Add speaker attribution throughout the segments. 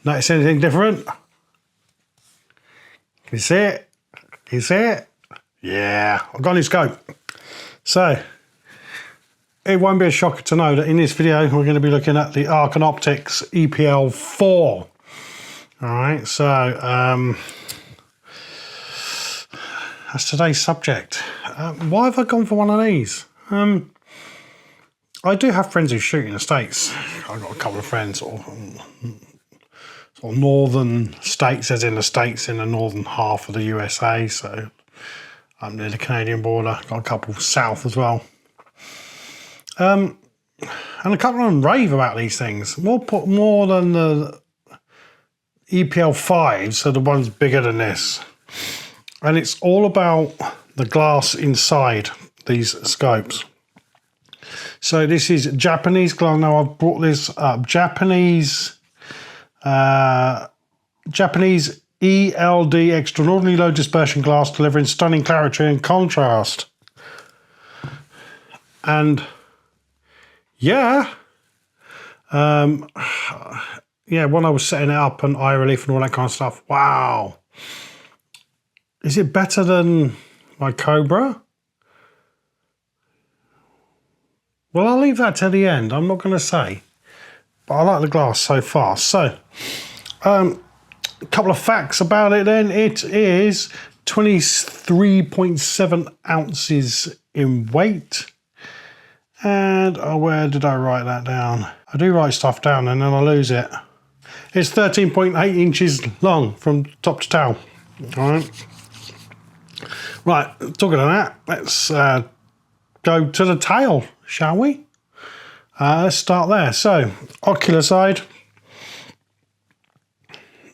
Speaker 1: Notice anything different? Can you see it? Can you see it? Yeah, I've got a new scope. So, it won't be a shocker to know that in this video we're going to be looking at the Arken Optics EPL4. Alright, so that's today's subject. Why have I gone for one of these? I do have friends who shoot in the States. I've got a couple of friends sort of northern states, as in the States in the northern half of the USA, so I'm near the Canadian border. Got a couple south as well. And a couple of them rave about these things. More than the EPL5s, so the one's bigger than this. And it's all about the glass inside these scopes. So this is Japanese glass. Now I've brought this up. Japanese ELD extraordinarily low dispersion glass, delivering stunning clarity and contrast. And yeah, when I was setting it up and eye relief and all that kind of stuff, wow. Is it better than my Cobra? Well, I'll leave that to the end. I'm not going to say. But I like the glass so far. So, a couple of facts about it then. It is 23.7 ounces in weight. And where did I write that down? I do write stuff down and then I lose it. It's 13.8 inches long from top to tail. All right. Right, talking of that, let's go to the tail, shall we? Let's start there. So, ocular side,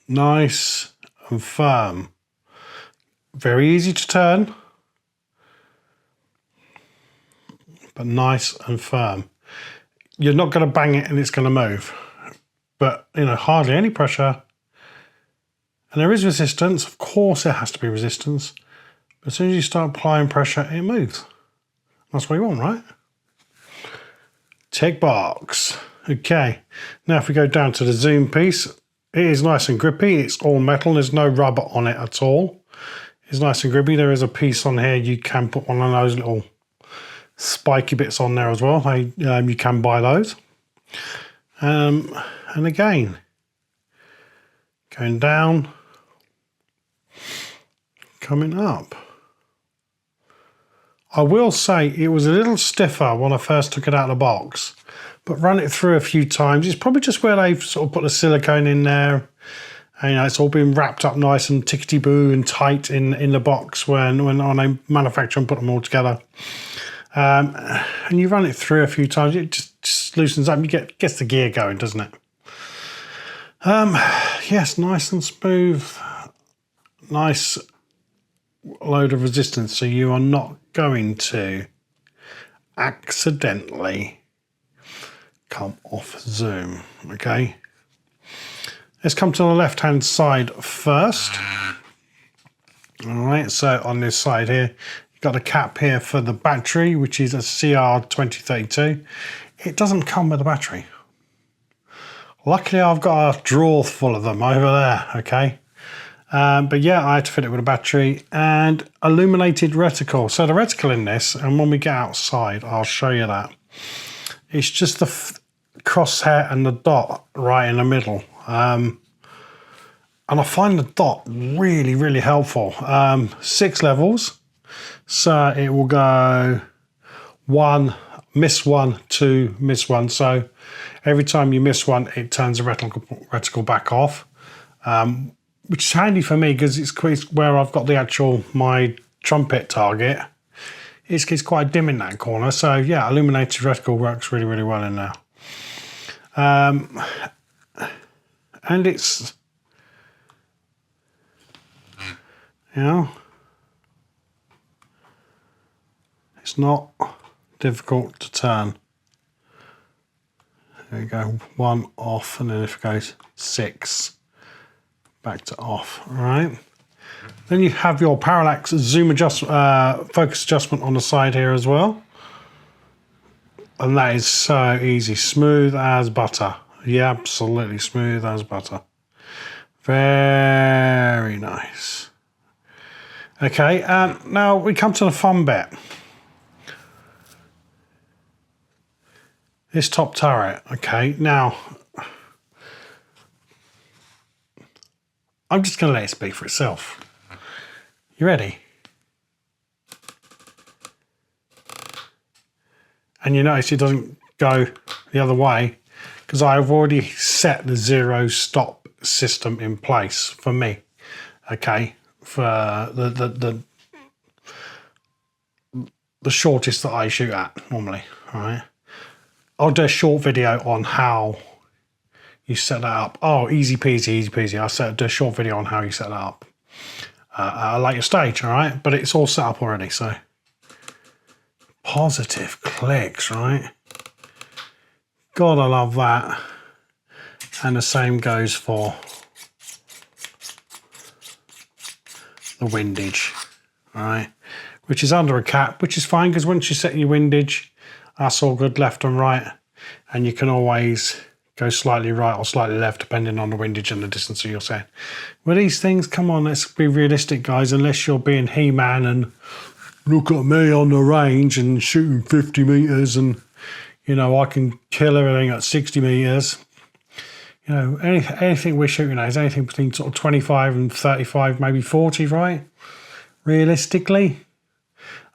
Speaker 1: nice and firm. Very easy to turn, but nice and firm. You're not going to bang it and it's going to move, but you know, hardly any pressure. And there is resistance. Of course, there has to be resistance. But as soon as you start applying pressure, it moves. That's what you want, right? Tick box. Okay. Now, if we go down to the zoom piece, it is nice and grippy. It's all metal. There's no rubber on it at all. It's nice and grippy. There is a piece on here. You can put one of those little spiky bits on there as well. You can buy those. And again, going down, coming up. I will say it was a little stiffer when I first took it out of the box, but run it through a few times. It's probably just where they've sort of put the silicone in there. And, you know, it's all been wrapped up nice and tickety-boo and tight in the box when they manufacture and put them all together. And you run it through a few times, it just loosens up. You gets the gear going, doesn't it? Yes, nice and smooth. Nice load of resistance, so you are not going to accidentally come off zoom. Okay, let's come to the left hand side first. All right, so on this side here you've got a cap here for the battery, which is a CR2032. It doesn't come with a battery. Luckily I've got a drawer full of them over there. Okay, but yeah, I had to fit it with a battery and illuminated reticle. So the reticle in this, and when we get outside, I'll show you that. It's just the crosshair and the dot right in the middle. And I find the dot really, really helpful. 6 levels. So it will go 1, miss 1, 2, miss 1. So every time you miss one, it turns the reticle back off. Which is handy for me because it's where I've got my trumpet target. It's quite dim in that corner, so yeah, illuminated reticle works really, really well in there. And it's, you know, it's not difficult to turn. There you go, 1 off, and then if it goes 6. Back to off. All right. Then you have your parallax zoom focus adjustment on the side here as well. And that is so easy, smooth as butter. Yeah, absolutely smooth as butter. Very nice. Okay, now we come to the fun bit. This top turret, okay, now I'm just going to let it speak for itself. You ready? And you notice it doesn't go the other way because I've already set the zero stop system in place for me. Okay, for the shortest that I shoot at normally. All right, I'll do a short video on how you set that up. Oh, easy peasy, easy peasy. I'll do a short video on how you set that up at a later stage. All right, but it's all set up already. So positive clicks, right? God, I love that. And the same goes for the windage, all right? Which is under a cap, which is fine because once you set your windage, that's all good left and right. And you can always go slightly right or slightly left depending on the windage and the distance that you're setting. Well, these things, come on, let's be realistic, guys, unless you're being He-Man and look at me on the range and shooting 50 meters and, you know, I can kill everything at 60 meters. You know, anything we're shooting at is anything between sort of 25 and 35, maybe 40, right? Realistically.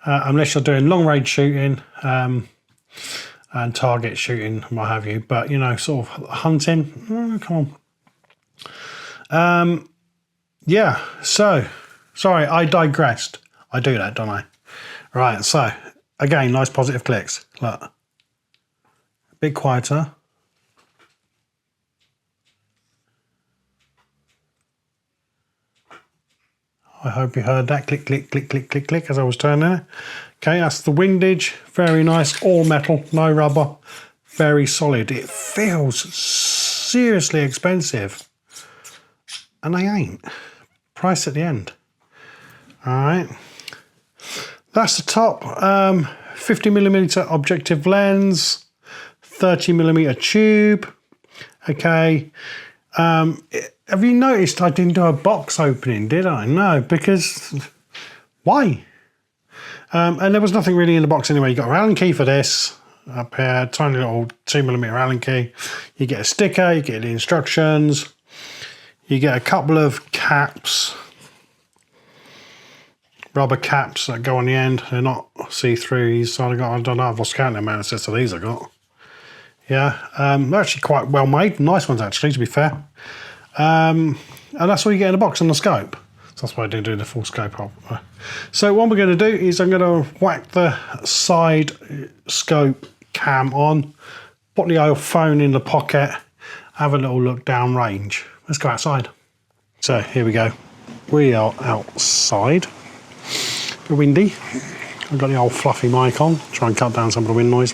Speaker 1: Unless you're doing long range shooting and target shooting, what have you. But, you know, sort of hunting, come on. Yeah, so, sorry, I digressed. I do that, don't I? Right, so, again, nice positive clicks. Look, a bit quieter. I hope you heard that click, click, click, click, click, click as I was turning it. Okay, that's the windage. Very nice, all metal, no rubber. Very solid. It feels seriously expensive. And they ain't. Price at the end. All right. That's the top. 50mm objective lens. 30mm tube. Okay. Have you noticed I didn't do a box opening, did I? No, because why? And there was nothing really in the box anyway. You got an Allen key for this up here, tiny little 2mm Allen key. You get a sticker, you get the instructions, you get a couple of caps, rubber caps that go on the end. They're not see-through. So I don't know, I've lost count the amount of sets of these I got. Yeah, they're actually quite well made. Nice ones actually, to be fair. And that's all you get in the box and the scope. So that's why I didn't do the full scope of. So what we're going to do is I'm going to whack the side scope cam on, put the old phone in the pocket, have a little look down range. Let's go outside. So here we go. We are outside. A bit windy. I've got the old fluffy mic on, try and cut down some of the wind noise.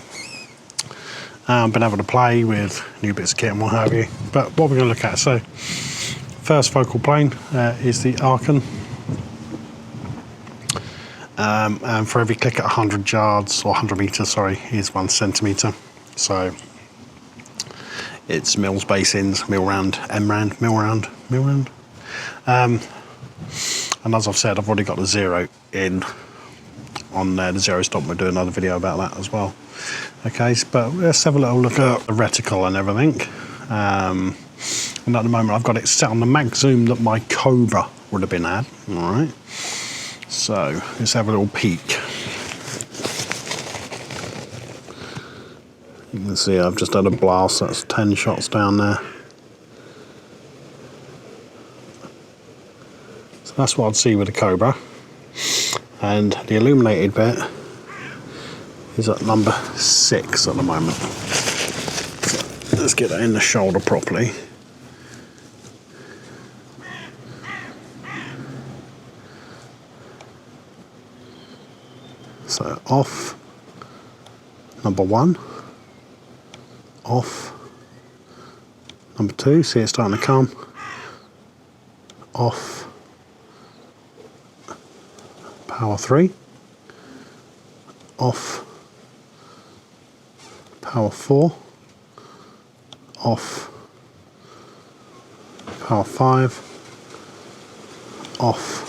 Speaker 1: Been able to play with new bits of kit and what have you. But what we're going to look at, so first focal plane is the Arken. And for every click at 100 yards, or 100 meters, sorry, is 1 centimeter. So it's mils basins, mil round, M round, mil round, mil round. And as I've said, I've already got the zero in on the zero stop. We'll do another video about that as well. Okay, but let's have a little look at the reticle and everything. And at the moment I've got it set on the mag zoom that my Cobra would have been at. All right, so let's have a little peek. You can see I've just had a blast. That's 10 shots down there. So that's what I'd see with the Cobra. And the illuminated bit is at number 6 at the moment. So let's get that in the shoulder properly. So off, number 1, off, number 2, see it starting to come, off, power 3, off, power 4, off, power 5, off,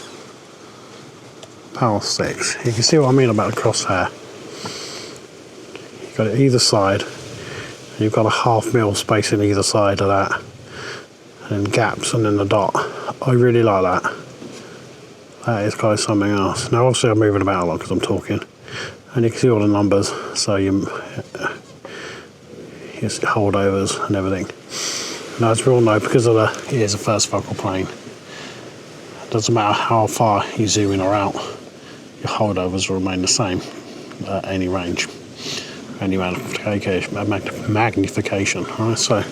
Speaker 1: power 6. You can see what I mean about the crosshair. You've got it either side, and you've got a 1/2 mil space in either side of that, and gaps and then the dot. I really like that. That is quite something else. Now obviously I'm moving about a lot because I'm talking, and you can see all the numbers, so you holdovers and everything. Now as we all know, because of it is a first focal plane, it doesn't matter how far you zoom in or out, your holdovers will remain the same at any range, any magnification. Alright, so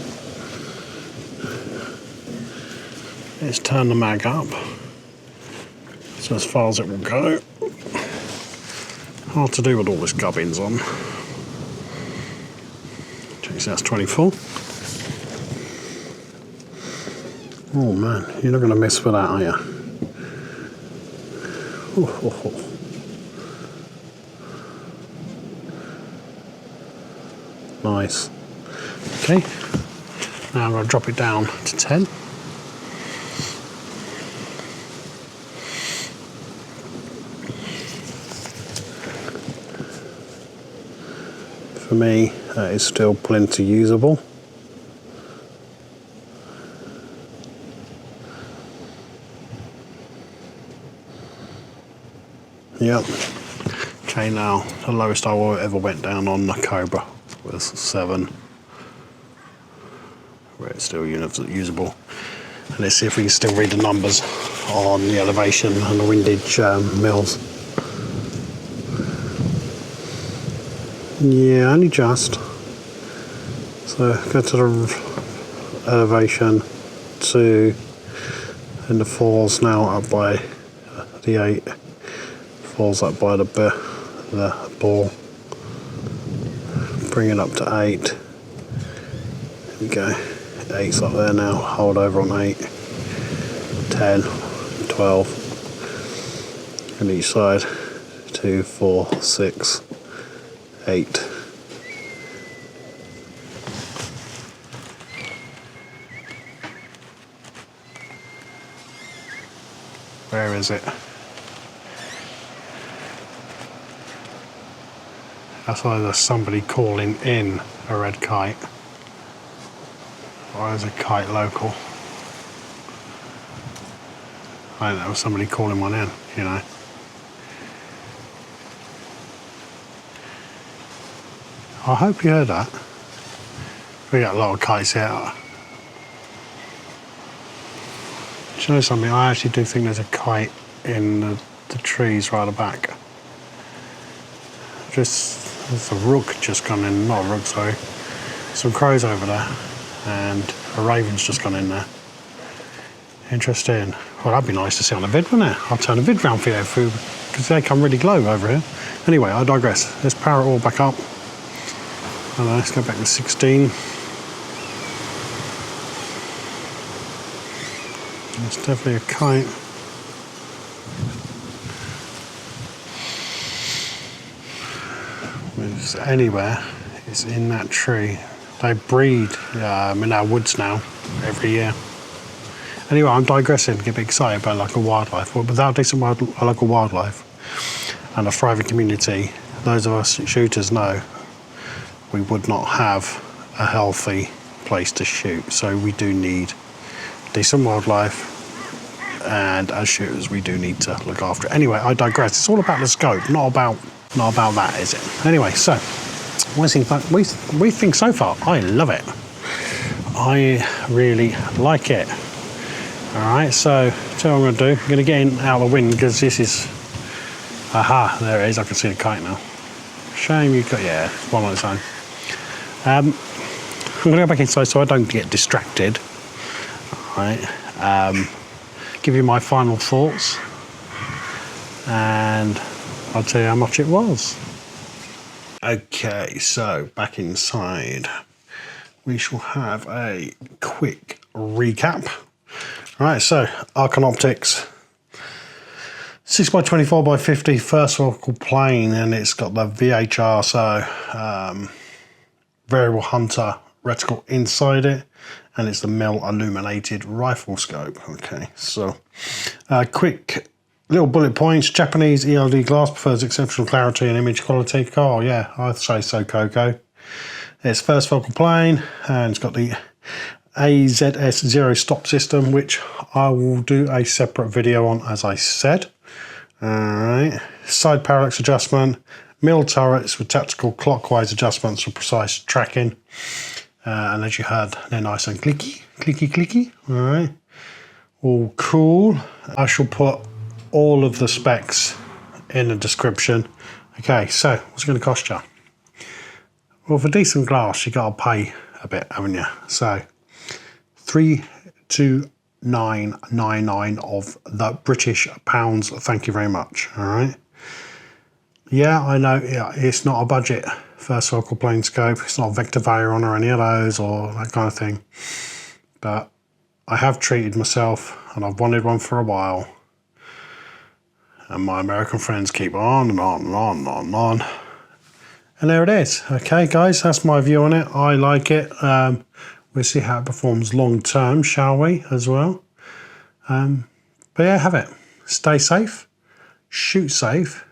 Speaker 1: let's turn the mag up, so as far as it will go. Hard to do with all this gubbins on. That's 24. Oh man, you're not going to miss with that, are you? Nice. Okay, now I'm going to drop it down to 10. For me, that is still plenty usable. Yep. Okay, now the lowest I ever went down on the Cobra was 7, where it's still usable. And let's see if we can still read the numbers on the elevation and the windage mils. Yeah, only just. So go to the elevation 2, and the 4's now up by the 8. 4's up by the ball. Bring it up to 8. There we go. 8's up there now. Hold over on 8. 10, 12. On each side. 2, 4, 6. 8. Where is it? That's either somebody calling in a red kite, or is a kite local. I don't know, somebody calling one in, you know. I hope you heard that. We got a lot of kites here. Do you know something? I actually do think there's a kite in the trees right at the back. There's a rook just gone in, not a rook, sorry. Some crows over there, and a raven's just gone in there. Interesting. Well, that'd be nice to see on the vid, wouldn't it? I'll turn the vid round for you, because they come really glow over here. Anyway, I digress. Let's power it all back up. And let's go back to 16. It's definitely a kite. It's anywhere, it's in that tree. They breed in our woods now every year. Anyway, I'm digressing, get a bit excited about local wildlife. But without decent local wildlife and a thriving community, those of us shooters know we would not have a healthy place to shoot. So we do need decent wildlife, and as shooters we do need to look after it. Anyway, I digress. It's all about the scope, not about that, is it? Anyway, so what we think so far. I love it. I really like it. All right, so tell you what I'm going to do. I'm going to get in out of the wind, because this is, aha, there it is. I can see the kite now. Shame you got, yeah, one on its own. I'm going to go back inside so I don't get distracted. All right, give you my final thoughts, and I'll tell you how much it was. Okay, so back inside, we shall have a quick recap. All right, so Arken Optics 6x24x50 First Focal Plane, and it's got the VHR, so variable Hunter reticle inside it, and it's the mill illuminated rifle scope. Okay, so quick little bullet points. Japanese ELD glass prefers exceptional clarity and image quality. Oh yeah, I'd say so, Coco. It's first focal plane, and it's got the AZS Zero Stop system, which I will do a separate video on, as I said. Alright, side parallax adjustment, mill turrets with tactical clockwise adjustments for precise tracking. And as you heard, they're nice and clicky, clicky, clicky. Alright, all cool. I shall put all of the specs in the description. Okay, so what's it going to cost you? Well, for decent glass, you got to pay a bit, haven't you? So 32999 of the British pounds. Thank you very much. All right. Yeah, I know. Yeah, it's not a budget first focal plane scope. It's not a Vector Veyron or any of those or that kind of thing. But I have treated myself, and I've wanted one for a while. And my American friends keep on and on and on and on and on. And there it is. Okay, guys, that's my view on it. I like it. We'll see how it performs long term, shall we, as well. But yeah, have it. Stay safe, shoot safe,